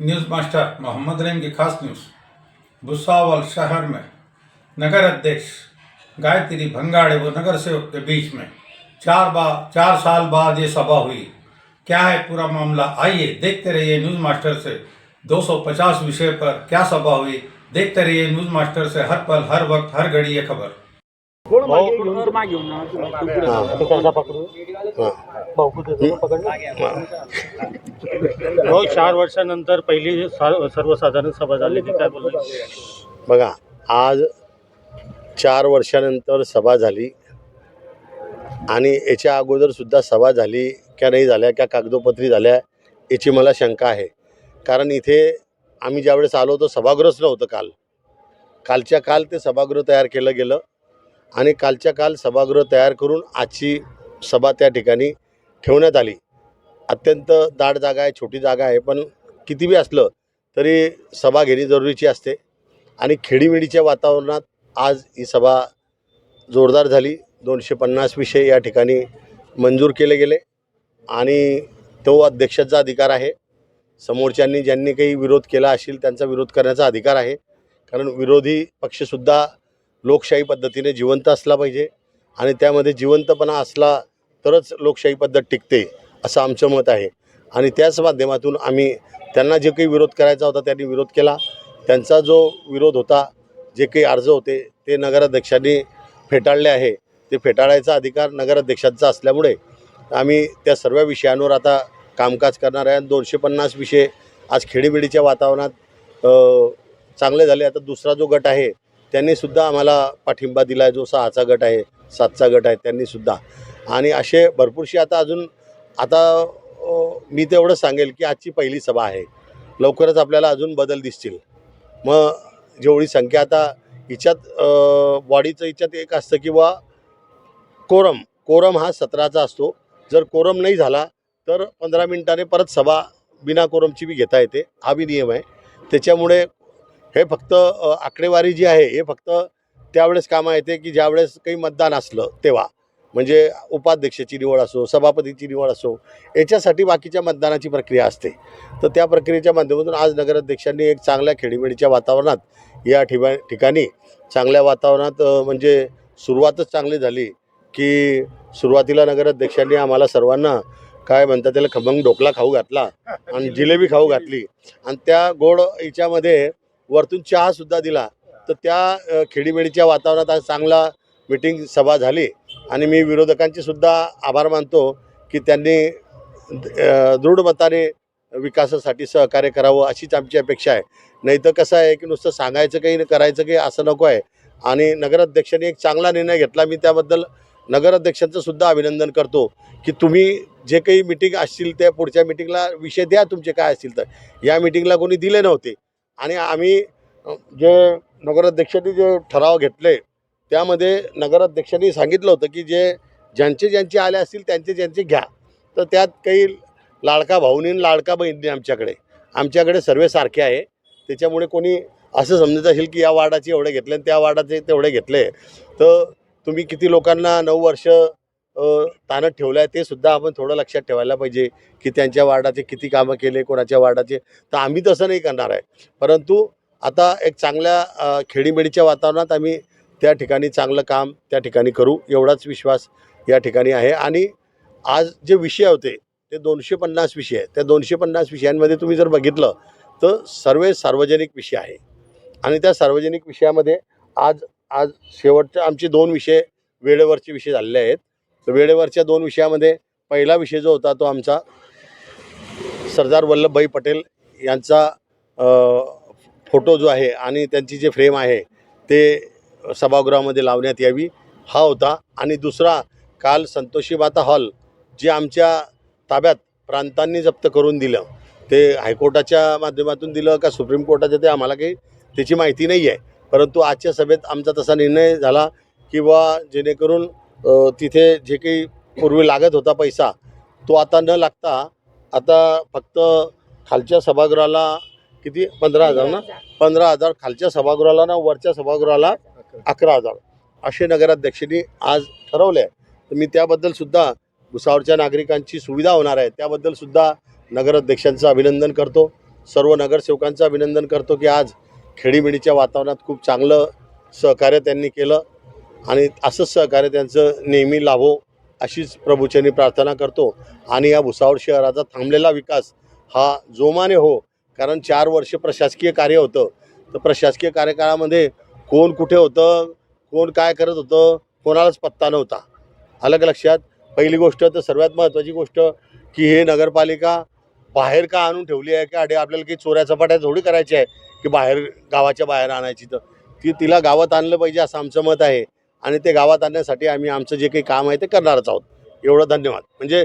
News master Mohammed Rahim की खास news. Bhusawal शहर में नगर अध्यक्ष गायत्री भंगाड़े व नगर सेवक के बीच में 4 साल बाद ये सभा हुई। क्या है पूरा मामला, आइए देखते रहिए न्यूज़ मास्टर से। 250 विषय पर क्या सभा हुई, देखते रहिए न्यूज़ मास्टर से। हर पल, हर वक्त, हर घड़ी ये खबर। भाऊ 4 वर्षानंतर पहिली सर्वसाधारण सभा झाली ती काय बोलतो? बघा, आज 4 वर्षानंतर सभा झाली आणि याच्या अगोदर सुद्धा सभा झाली क्या नाही झाल्या, क्या कागदोपत्री झाल्या याची मला शंका आहे. कारण इथे आम्ही ज्यावेळेस आलो तो सभागृहच नव्हतं. कालच्या काल ते सभागृह तयार केलं गेलं आणि कालच्या काल सभागृह तयार करून आजची सभा त्या ठिकाणी ठेवण्यात आली. अत्यंत दाट जागा आहे, छोटी जागा आहे, पण किती बी असलं तरी सभा घेणे जरुरीची असते. आणि खेडीमेडीच्या वातावरणात आज ही सभा जोरदार झाली. 250 विषय या ठिकाणी मंजूर केले गेले आणि तो अध्यक्षाचा अधिकार आहे. समोरच्यांनी ज्यांनी काही विरोध केला असेल त्यांचा विरोध करण्याचा अधिकार आहे. कारण विरोधी पक्षसुद्धा लोकशाही पद्धतीने जिवंत असला पाहिजे आणि त्यामध्ये जिवंतपणा असला तरच लोकशाही पद्धत टिकते असं आमचं मत आहे. आणि त्याच माध्यमातून आम्ही त्यांना जे काही विरोध करायचा होता त्यांनी विरोध केला. त्यांचा जो विरोध होता, जे काही अर्ज होते ते नगराध्यक्षांनी फेटाळले आहे. ते फेटाळायचा अधिकार नगराध्यक्षांचा असल्यामुळे आम्ही त्या सर्व विषयांवर आता कामकाज करणार आहे. 250 विषय आज खेडीमेडीच्या वातावरणात चांगले झाले. आता दुसरा जो गट आहे त्यांनीसुद्धा आम्हाला पाठिंबा दिला आहे. जो 6चा गट आहे, 7चा गट आहे त्यांनीसुद्धा. आणि असे भरपूरशी आता मी तेवढं सांगेल की आजची पहिली सभा आहे. लवकरच आपल्याला अजून बदल दिसतील. मग जेवढी संख्या आता हिच्यात बॉडीचं हिच्यात एक असतं की बा कोरम हा 17चा असतो. जर कोरम नाही झाला तर 15 मिनिटांनी परत सभा बिना कोरमची बी घेता येते. हा बी नियम आहे. त्याच्यामुळे हे फक्त आकडेवारी जी आहे हे फक्त त्यावेळेस कामा येते की ज्यावेळेस काही मतदान असलं तेव्हा, म्हणजे उपाध्यक्षाची निवड असो, सभापतीची निवड असो, याच्यासाठी बाकीच्या मतदानाची प्रक्रिया असते. तर त्या प्रक्रियेच्या माध्यमातून आज नगराध्यक्षांनी एक चांगल्या खेडीमेडीच्या वातावरणात या ठिकाणी चांगल्या वातावरणात म्हणजे सुरुवातच चांगली झाली की सुरुवातीला नगराध्यक्षांनी आम्हाला सर्वांना काय म्हणतात त्याला खमंग ढोकळा खाऊ घातला आणि जिलेबी खाऊ घातली आणि त्या गोड याच्यामध्ये वरतून चहासुद्धा दिला. तर त्या खेडीमेडीच्या वातावरणात आज चांगला मीटिंग सभा झाली. आणि मी विरोधकांचे सुद्धा आभार मानतो की त्यांनी दृढ मताने विकासासाठी सहकार्य करावं अशीच आमची अपेक्षा आहे. नाही तर कसं आहे की नुसतं सांगायचं काही करायचं काही असं नको आहे. आणि नगराध्यक्षांनी एक चांगला निर्णय घेतला. मी त्याबद्दल नगराध्यक्षांचं सुद्धा अभिनंदन करतो की तुम्ही जे काही मीटिंग असतील त्या पुढच्या मीटिंगला विषय द्या तुमचे काय असतील तर. या मीटिंगला कोणी दिले नव्हते आणि आम्ही जे नगराध्यक्षांनी जे ठराव घेतले त्यामध्ये नगराध्यक्षांनी सांगितलं होतं की ज्यांचे आले असतील त्यांचे घ्या. तर त्यात काही लाडका भाऊनी लाडका बहिणी आमच्याकडे सर्व सारखे आहे. त्याच्यामुळे कोणी असं समजत असेल की या वार्डाचे एवढे घेतले आणि त्या वार्डाचे तेवढे घेतले, तर तुम्ही किती लोकांना 9 वर्ष ताणत ठेवलं आहे ते सुद्धा आपण थोडं लक्षात ठेवायला पाहिजे की त्यांच्या वार्डाचे किती कामं केले, कोणाच्या वार्डाचे. तर आम्ही तसं नाही करणार आहे. परंतु आता एक चांगल्या खेडीमेडीच्या वातावरणात आम्ही त्या ठिकाणी चांगलं काम त्या ठिकाणी करू एवढाच विश्वास या ठिकाणी आहे. आणि आज जे विषय होते ते 250 विषय आहेत. त्या 250 विषयांमध्ये तुम्ही जर बघितलं तर सर्व सार्वजनिक विषय आहे. आणि त्या सार्वजनिक विषयामध्ये आज शेवटचे आमचे 2 विषय वेळेवरचे विषय झालेले आहेत. तर वेळेवरच्या 2 विषयामध्ये पहिला विषय जो होता तो आमचा सरदार वल्लभभाई पटेल यांचा फोटो जो आहे आणि त्यांची जे फ्रेम आहे ते सभागृहामध्ये लावण्यात यावी हा होता. आणि दुसरा काल संतोषी माता हॉल जे आमच्या ताब्यात प्रांतांनी जप्त करून दिलं, ते हायकोर्टाच्या माध्यमातून दिलं का सुप्रीम कोर्टाच्या ते आम्हाला काही त्याची माहिती नाही आहे. परंतु आजच्या सभेत आमचा तसा निर्णय झाला की बा जेणेकरून तिथे जे काही पूर्वी लागत होता पैसा तो आता न लागता आता फक्त खालच्या सभागृहाला किती 15,000 ना 15,000 खालच्या सभागृहाला ना वरच्या सभागृहाला 11,000 असे नगराध्यक्षांनी आज ठरवले आहे. तर मी त्याबद्दल सुद्धा भुसावळच्या नागरिकांची सुविधा होणार आहे त्याबद्दल सुद्धा नगराध्यक्षांचं अभिनंदन करतो. सर्व नगरसेवकांचं अभिनंदन करतो की आज खेडीमेडीच्या वातावरणात खूप चांगलं सहकार्य त्यांनी केलं आणि असंच सहकार्य त्यांचं नेहमी लाभो अशीच प्रभूचरणी प्रार्थना करतो. आणि या भुसावळ शहराचा थांबलेला विकास हा जोमाने हो, कारण 4 वर्ष प्रशासकीय कार्य होतं. तर प्रशासकीय कार्यकाळामध्ये कोण कुठे होतं, कोण काय करत होतं, कोणालाच पत्ता नव्हता. अलग लक्षात. पहिली गोष्ट तर सर्वात महत्त्वाची गोष्ट की हे नगरपालिका बाहेर का आणून ठेवली आहे की आपल्याला काही चोऱ्या चपाट्या थोडी करायची आहे की बाहेर गावाच्या बाहेर आणायची. तर तिला गावात आणलं पाहिजे असं आमचं मत आहे आणि ते गावात आणण्यासाठी आम्ही आमचं जे काही काम आहे ते करणारच आहोत. एवढं धन्यवाद. म्हणजे